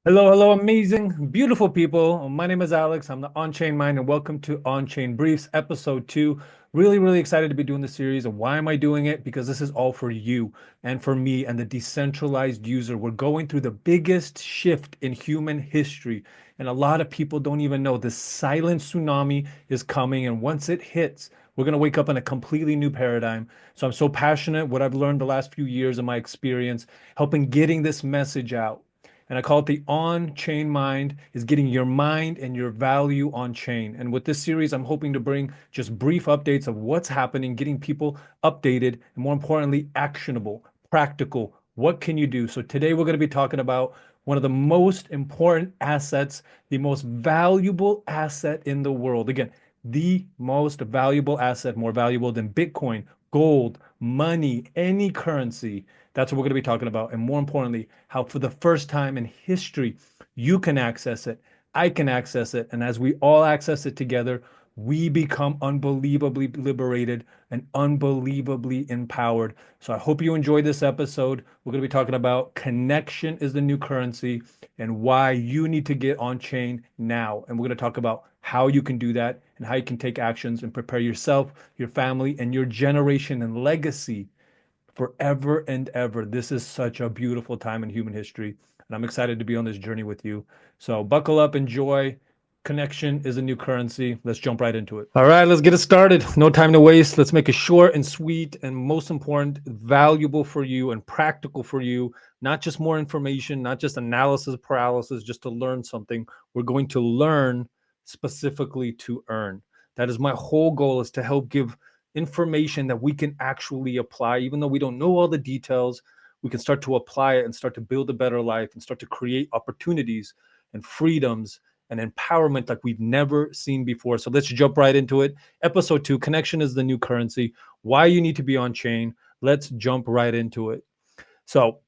Hello, hello, amazing, beautiful people. My name is Alex. I'm the On-Chain Mind, and welcome to On-Chain Briefs, episode 2. Really, really excited to be doing this series. And why am I doing it? Because this is all for you and for me and the decentralized user. We're going through the biggest shift in human history. And a lot of people don't even know this silent tsunami is coming. And once it hits, we're going to wake up in a completely new paradigm. So I'm so passionate what I've learned the last few years of my experience, helping getting this message out. And I call it the on-chain mind, is getting your mind and your value on chain. And with this series, I'm hoping to bring just brief updates of what's happening, getting people updated, and more importantly, actionable, practical. What can you do? So today we're going to be talking about one of the most important assets, the most valuable asset in the world. Again, the most valuable asset, more valuable than Bitcoin, gold, money, any currency. That's what we're going to be talking about. And more importantly, how for the first time in history, you can access it. I can access it. And as we all access it together, we become unbelievably liberated and unbelievably empowered. So I hope you enjoyed this episode. We're going to be talking about connection is the new currency and why you need to get on chain now. And we're going to talk about how you can do that and how you can take actions and prepare yourself, your family, and your generation and legacy forever and ever. This is such a beautiful time in human history, and I'm excited to be on this journey with you. So buckle up, enjoy. Connection is a new currency. Let's jump right into it. All right, let's get it started. No time to waste. Let's make it short and sweet, and most important, valuable for you and practical for you. Not just more information, not just analysis paralysis, just to learn something. We're going to learn specifically to earn. That is my whole goal, is to help give information that we can actually apply. Even though we don't know all the details, we can start to apply it and start to build a better life and start to create opportunities and freedoms and empowerment like we've never seen before. So let's jump right into it. Episode 2, connection is the new currency. Why you need to be on chain. Let's jump right into it. So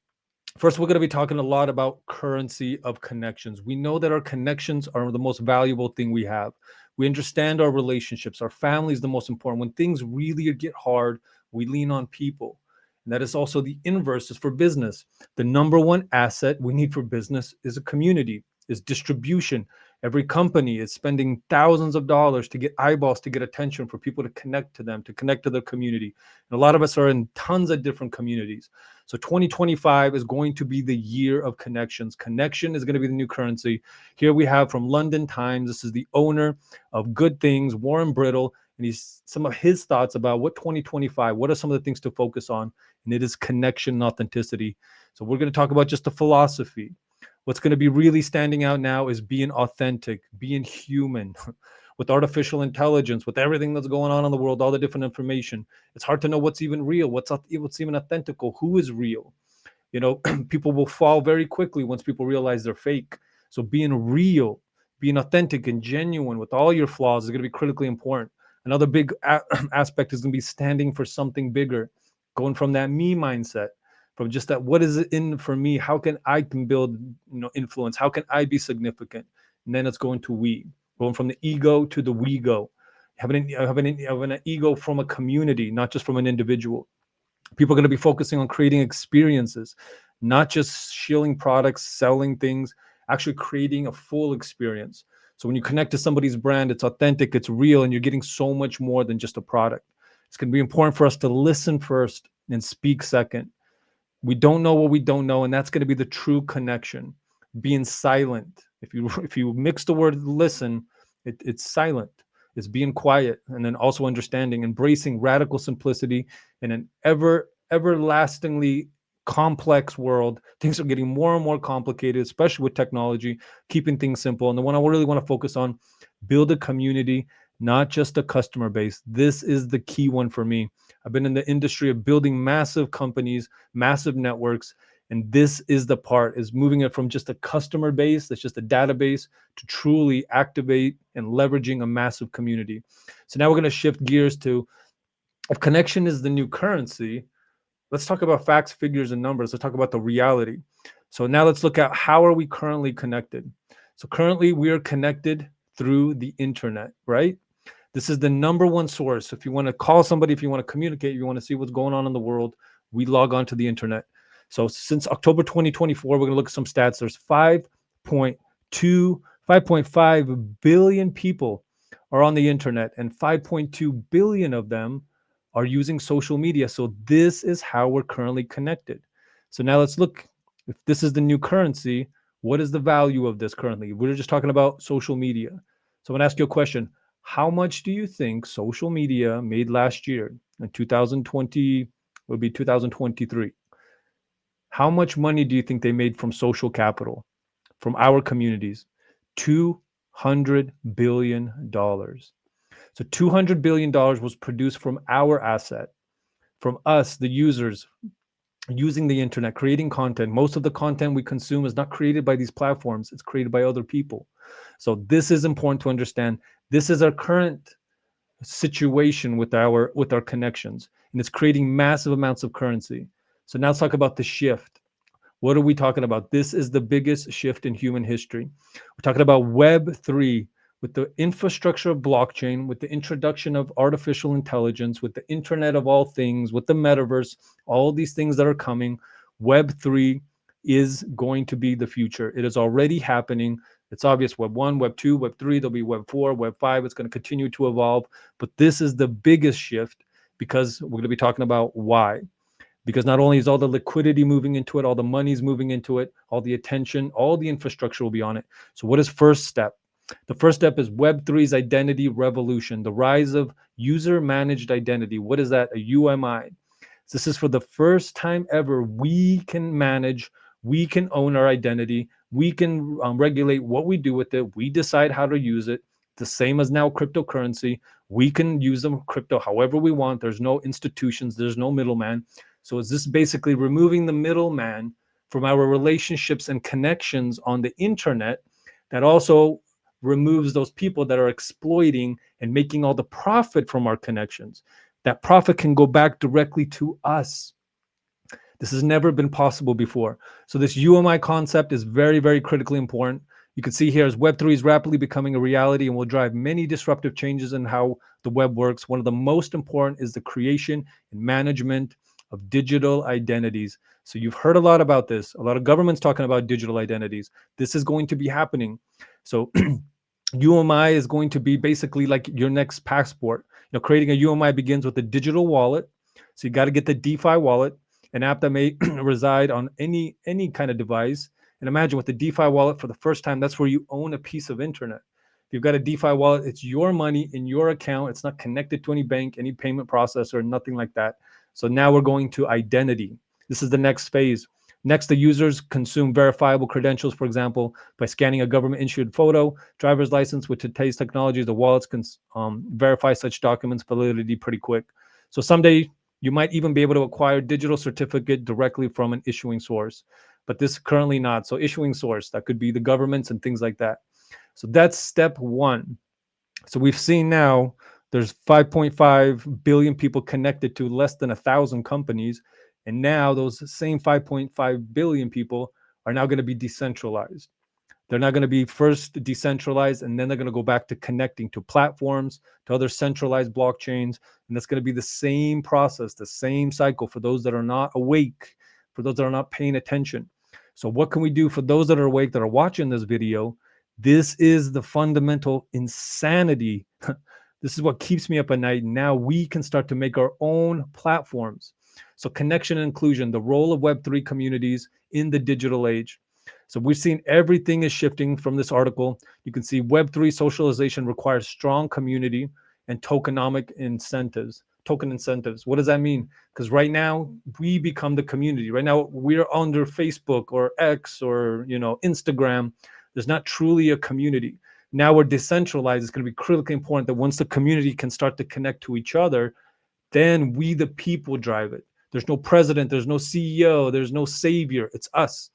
first, we're going to be talking a lot about currency of connections. We know that our connections are the most valuable thing we have. We understand our relationships. Our family is the most important. When things really get hard, we lean on people. And that is also the inverse is for business. The number one asset we need for business is a community, is distribution. Every company is spending thousands of dollars to get eyeballs, to get attention, for people to connect to them, to connect to their community. And a lot of us are in tons of different communities. So 2025 is going to be the year of connections. Connection is going to be the new currency. Here we have from London Times. This is the owner of Good Things, Warren Brittle, and he's some of his thoughts about what 2025, what are some of the things to focus on? And it is connection and authenticity. So we're going to talk about just the philosophy. What's going to be really standing out now is being authentic, being human. With artificial intelligence, with everything that's going on in the world, all the different information, it's hard to know what's even real, what's even authentical, who is real. You know, people will fall very quickly once people realize they're fake. So being real, being authentic and genuine with all your flaws is going to be critically important. Another big aspect is going to be standing for something bigger, going from that me mindset, from just that what is it in for me, how can I can build influence, how can I be significant, and then it's going to we. Going from the ego to the we go, having an ego from a community, not just from an individual. People are going to be focusing on creating experiences, not just shilling products, selling things, actually creating a full experience. So when you connect to somebody's brand, it's authentic, it's real, and you're getting so much more than just a product. It's going to be important for us to listen first and speak second. We don't know what we don't know, and that's going to be the true connection. Being silent. If you mix the word listen, it's silent. It's being quiet, and then also understanding, embracing radical simplicity in an everlastingly complex world. Things are getting more and more complicated, especially with technology. Keeping things simple, and the one I really want to focus on: build a community, not just a customer base. This is the key one for me. I've been in the industry of building massive companies, massive networks, And this is the part, is moving it from just a customer base, that's just a database, to truly activate and leveraging a massive community. So now we're going to shift gears to, if connection is the new currency, let's talk about facts, figures, and numbers. Let's talk about the reality. So now let's look at how are we currently connected. So currently we are connected through the internet, right? This is the number one source. If you want to call somebody, if you want to communicate, if you want to see what's going on in the world, we log on to the internet. So since October 2024, we're going to look at some stats. There's 5.5 billion people are on the internet, and 5.2 billion of them are using social media. So this is how we're currently connected. So now let's look, if this is the new currency, what is the value of this currently? We're just talking about social media. So I'm going to ask you a question. How much do you think social media made last year in 2020, would be 2023? How much money do you think they made from social capital, from our communities? $200 billion. So $200 billion was produced from our asset, from us, the users, using the internet, creating content. Most of the content we consume is not created by these platforms, it's created by other people. So this is important to understand. This is our current situation with our connections, and it's creating massive amounts of currency. So now let's talk about the shift. What are we talking about? This is the biggest shift in human history. We're talking about Web3, with the infrastructure of blockchain, with the introduction of artificial intelligence, with the Internet of all things, with the metaverse, all these things that are coming. Web3 is going to be the future. It is already happening. It's obvious. Web 1, Web 2, Web 3, there'll be Web 4, Web 5. It's going to continue to evolve. But this is the biggest shift, because we're going to be talking about why. Because not only is all the liquidity moving into it, all the money's moving into it, all the attention, all the infrastructure will be on it. So what is first step? The first step is Web3's identity revolution, the rise of user-managed identity. What is that? A UMI. This is for the first time ever, we can manage, we can own our identity, we can regulate what we do with it, we decide how to use it. The same as now cryptocurrency. We can use them crypto however we want. There's no institutions, there's no middleman. So is this basically removing the middleman from our relationships and connections on the internet, that also removes those people that are exploiting and making all the profit from our connections? That profit can go back directly to us. This has never been possible before. So this UMI concept is very, very critically important. You can see here as Web3 is rapidly becoming a reality and will drive many disruptive changes in how the web works. One of the most important is the creation and management of digital identities. So you've heard a lot about this. A lot of governments talking about digital identities. This is going to be happening. So UMI is going to be basically like your next passport. You know, creating a UMI begins with a digital wallet. So you got to get the DeFi wallet, an app that may reside on any kind of device. And imagine with the DeFi wallet, for the first time, that's where you own a piece of internet. If you've got a DeFi wallet, it's your money in your account. It's not connected to any bank, any payment processor, nothing like that. So now we're going to identity. This is the next phase. Next, the users consume verifiable credentials, for example, by scanning a government-issued photo, driver's license. With today's technology, the wallets can verify such documents' validity pretty quick. So someday, you might even be able to acquire digital certificate directly from an issuing source, but this currently not. So issuing source, that could be the governments and things like that. So that's step one. So we've seen now there's 5.5 billion people connected to less than 1,000 companies. And now those same 5.5 billion people are now going to be decentralized. They're not going to be first decentralized, and then they're going to go back to connecting to platforms, to other centralized blockchains. And that's going to be the same process, the same cycle for those that are not awake, for those that are not paying attention. So what can we do for those that are awake, that are watching this video? This is the fundamental insanity. This is what keeps me up at night. Now we can start to make our own platforms. So connection and inclusion, the role of Web3 communities in the digital age. So we've seen everything is shifting from this article. You can see Web3 socialization requires strong community and tokenomic incentives. Token incentives. What does that mean? Because right now we become the community. Right now we're under Facebook or X or Instagram. There's not truly a community. Now we're decentralized. It's going to be critically important that once the community can start to connect to each other, then we, the people, drive it. There's no president, there's no CEO, there's no savior. It's us.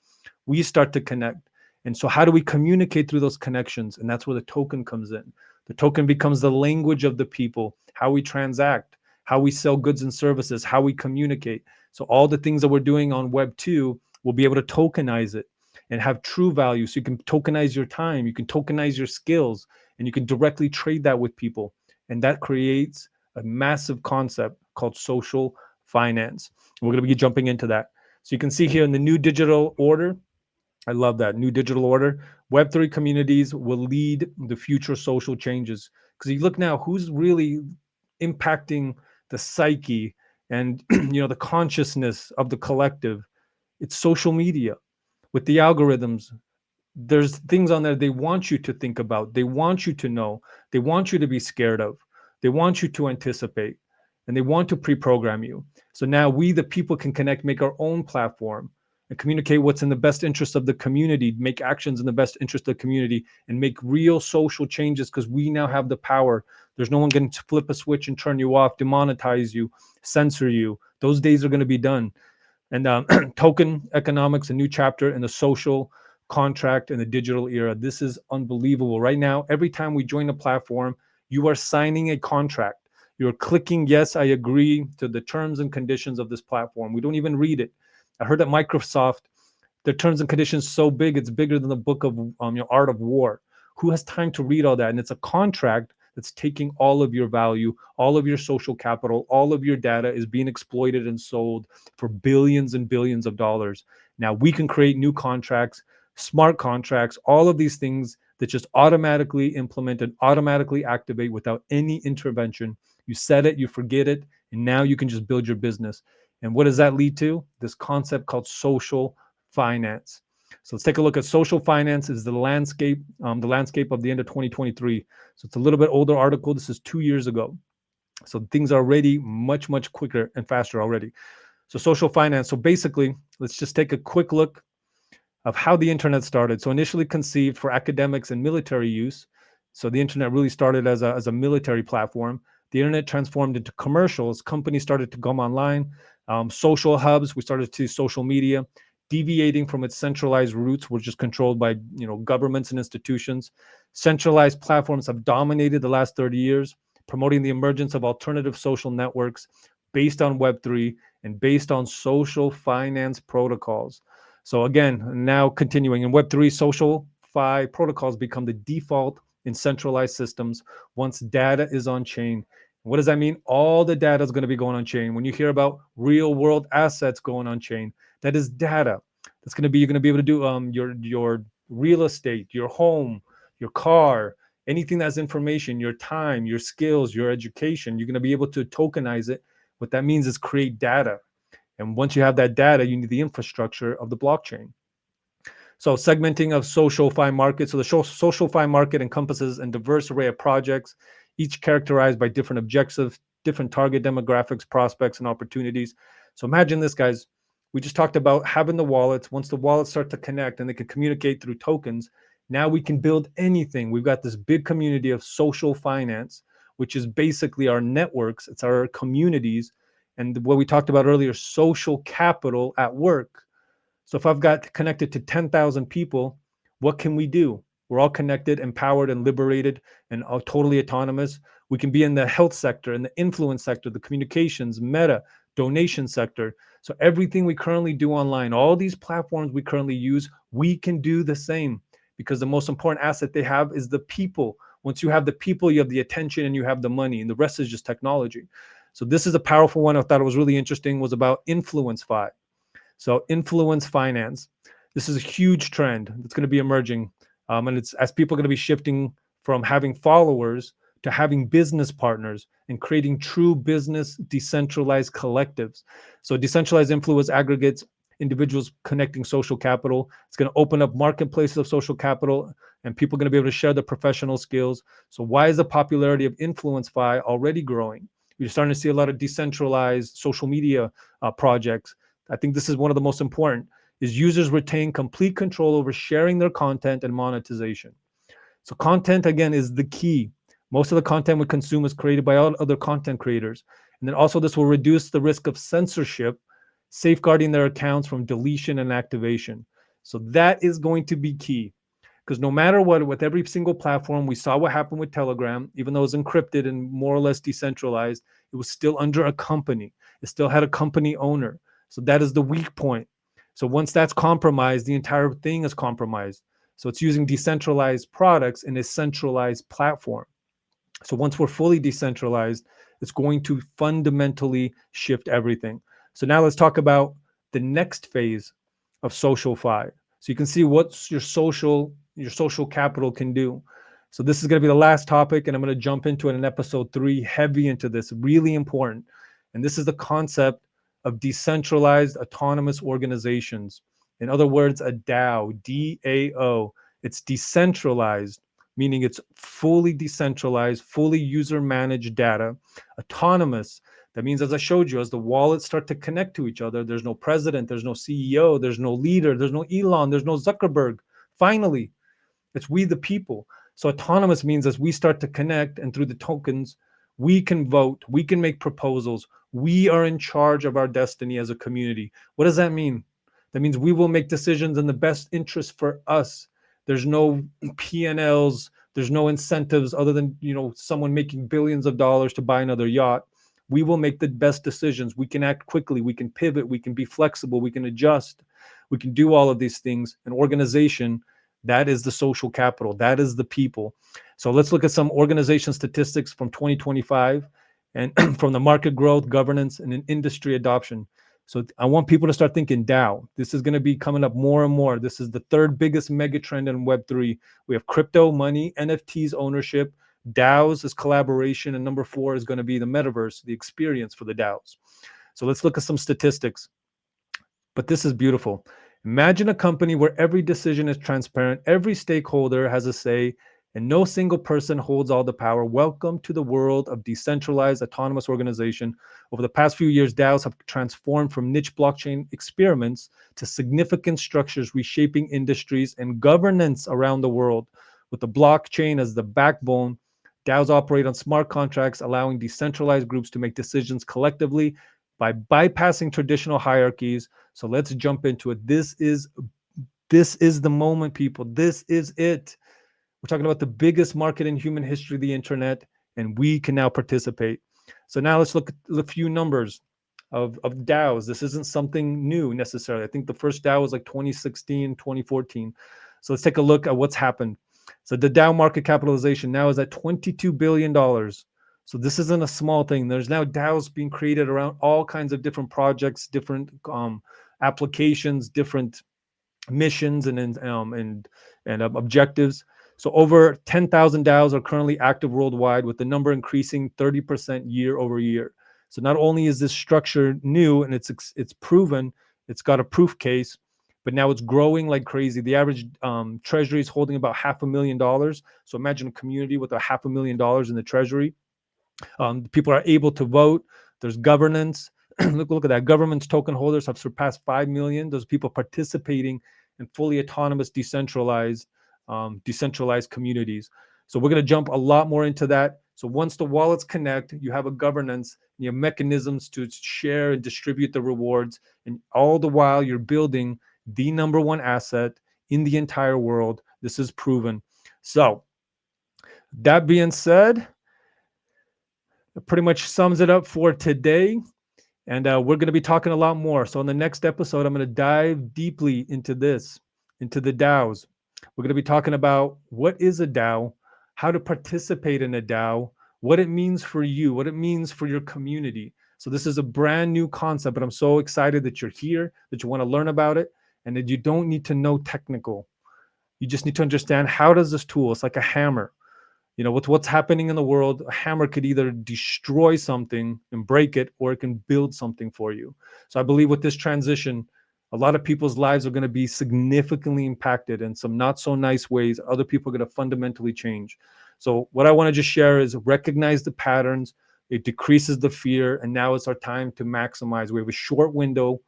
We start to connect. And so how do we communicate through those connections? And that's where the token comes in. The token becomes the language of the people, how we transact, how we sell goods and services, how we communicate. So all the things that we're doing on Web 2, we'll be able to tokenize it and have true value. So you can tokenize your time, you can tokenize your skills, and you can directly trade that with people. And that creates a massive concept called social finance. We're going to be jumping into that. So you can see here in the new digital order, I love that new digital order. Web3 communities will lead the future social changes. Because you look now, who's really impacting the psyche and the consciousness of the collective? It's social media with the algorithms. There's things on there they want you to think about, they want you to know, they want you to be scared of, they want you to anticipate, and they want to pre-program you. So now we the people can connect, make our own platform, and communicate what's in the best interest of the community, make actions in the best interest of the community, and make real social changes, because we now have the power. There's no one going to flip a switch and turn you off, demonetize you, censor you. Those days are going to be done. And token economics, a new chapter in the social contract in the digital era. This is unbelievable. Right now, every time we join a platform, you are signing a contract. You're clicking, yes, I agree to the terms and conditions of this platform. We don't even read it. I heard that Microsoft, their terms and conditions so big, it's bigger than the book of Art of War. Who has time to read all that? And it's a contract that's taking all of your value, all of your social capital, all of your data is being exploited and sold for billions and billions of dollars. Now we can create new contracts, smart contracts, all of these things that just automatically implement and automatically activate without any intervention. You set it, you forget it, and now you can just build your business. And what does that lead to? This concept called social finance. So let's take a look at social finance is the landscape of the end of 2023. So it's a little bit older article. This is 2 years ago. So things are already much, much quicker and faster already. So social finance. So basically, let's just take a quick look of how the internet started. So initially conceived for academics and military use. So the internet really started as a military platform. The internet transformed into commercials. Companies started to come online. Social hubs, we started to social media, deviating from its centralized roots, which is controlled by governments and institutions. Centralized platforms have dominated the last 30 years, promoting the emergence of alternative social networks based on Web3 and based on social finance protocols. So again, now continuing in Web3, social fi protocols become the default in centralized systems once data is on chain. What does that mean? All the data is going to be going on chain. When you hear about real world assets going on chain, that is data. That's going to be, you're going to be able to do your real estate, your home, your car, anything that's information, your time, your skills, your education. You're going to be able to tokenize it. What that means is create data. And once you have that data, you need the infrastructure of the blockchain. So segmenting of social fi market. So the social fi market encompasses a diverse array of projects, each characterized by different objectives, different target demographics, prospects, and opportunities. So imagine this, guys. We just talked about having the wallets. Once the wallets start to connect and they can communicate through tokens, now we can build anything. We've got this big community of social finance, which is basically our networks. It's our communities. And what we talked about earlier, social capital at work. So if I've got connected to 10,000 people, what can we do? We're all connected, empowered, and liberated, and all totally autonomous. We can be in the health sector, in the influence sector, the communications, meta, donation sector. So everything we currently do online, all these platforms we currently use, we can do the same, because the most important asset they have is the people. Once you have the people, you have the attention and you have the money, and the rest is just technology. So this is a powerful one. I thought it was really interesting, was about influence fi. So influence finance. This is a huge trend that's going to be emerging. And it's as people are going to be shifting from having followers to having business partners and creating true business decentralized collectives. So decentralized influence aggregates individuals connecting social capital. It's going to open up marketplaces of social capital, and people are going to be able to share their professional skills. So why is the popularity of influence fi already growing? You're starting to see a lot of decentralized social media projects. I think this is one of the most important, is users retain complete control over sharing their content and monetization. So content, again, is the key. Most of the content we consume is created by other content creators. And then also this will reduce the risk of censorship safeguarding their accounts from deletion and activation. So that is going to be key. Because no matter what, with every single platform, we saw what happened with Telegram, even though it was encrypted and more or less decentralized, it was still under a company. It still had a company owner. So that is the weak point. So once that's compromised, the entire thing is compromised. So it's using decentralized products in a centralized platform. So once we're fully decentralized, it's going to fundamentally shift everything. So now let's talk about the next phase of social fi. So you can see what your social capital can do. So this is going to be the last topic, and I'm going to jump into it in episode 3, heavy into this, really important. And this is the concept of decentralized autonomous organizations. In other words, a DAO, DAO. It's decentralized, meaning it's fully decentralized, fully user managed data, autonomous. That means, as I showed you, as the wallets start to connect to each other, there's no president, there's no CEO, there's no leader, there's no Elon, there's no Zuckerberg. Finally, it's we the people. So autonomous means as we start to connect and through the tokens, we can vote, we can make proposals. We are in charge of our destiny as a community. What does that mean? That means we will make decisions in the best interest for us. There's no P&Ls, there's no incentives other than, someone making billions of dollars to buy another yacht. We will make the best decisions. We can act quickly, we can pivot, we can be flexible, we can adjust. We can do all of these things. An organization, that is the social capital. That is the people. So let's look at some organization statistics from 2025 and from the market growth, governance, and industry adoption. So I want people to start thinking DAO. This is going to be coming up more and more. This is the third biggest mega trend in Web3. We have crypto, money, NFTs, ownership. DAOs is collaboration. And number 4 is going to be the metaverse, the experience for the DAOs. So let's look at some statistics. But this is beautiful. Imagine a company where every decision is transparent, every stakeholder has a say, and no single person holds all the power. Welcome to the world of decentralized autonomous organization. Over the past few years, DAOs have transformed from niche blockchain experiments to significant structures reshaping industries and governance around the world. With the blockchain as the backbone, DAOs operate on smart contracts, allowing decentralized groups to make decisions collectively by bypassing traditional hierarchies. So let's jump into it. This is the moment, people. This is it. We're talking about the biggest market in human history, the internet, and we can now participate. So now let's look at a few numbers of DAOs. This isn't something new necessarily. I think the first DAO was like 2016, 2014. So let's take a look at what's happened. So the DAO market capitalization now is at $22 billion. So this isn't a small thing. There's now DAOs being created around all kinds of different projects, different applications, different missions, and objectives. So over 10,000 DAOs are currently active worldwide, with the number increasing 30% year over year. So not only is this structure new and it's proven, it's got a proof case, but now it's growing like crazy. The average treasury is holding about $500,000. So imagine a community with $500,000 in the treasury. People are able to vote. There's governance. look at that. Government's token holders have surpassed 5 million. Those people participating in fully autonomous, decentralized communities. So we're going to jump a lot more into that. So once the wallets connect, you have a governance, you have mechanisms to share and distribute the rewards. And all the while you're building the number one asset in the entire world. This is proven. So that being said, it pretty much sums it up for today. And we're going to be talking a lot more. So in the next episode, I'm going to dive deeply into this, into the DAOs. We're going to be talking about what is a DAO, how to participate in a DAO, what it means for you, what it means for your community. So this is a brand new concept, but I'm so excited that you're here, that you want to learn about it, and that you don't need to know technical. You just need to understand, how does this tool, it's like a hammer. With what's happening in the world, a hammer could either destroy something and break it, or it can build something for you. So I believe with this transition, a lot of people's lives are going to be significantly impacted in some not so nice ways. Other people are going to fundamentally change. So what I want to just share is recognize the patterns. It decreases the fear. And now it's our time to maximize. We have a short window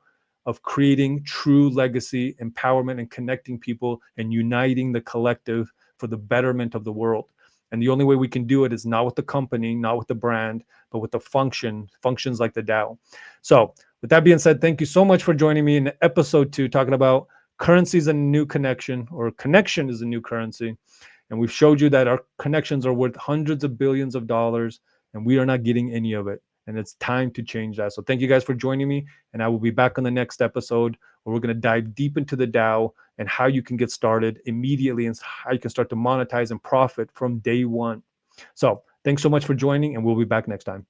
of creating true legacy, empowerment, and connecting people and uniting the collective for the betterment of the world. And the only way we can do it is not with the company, not with the brand, but with the functions like the DAO. So With that being said, thank you so much for joining me in episode 2, talking about currency is a new connection, or connection is a new currency. And we've showed you that our connections are worth hundreds of billions of dollars, and we are not getting any of it. And it's time to change that. So thank you guys for joining me. And I will be back on the next episode where we're going to dive deep into the DAO and how you can get started immediately and how you can start to monetize and profit from day one. So thanks so much for joining, and we'll be back next time.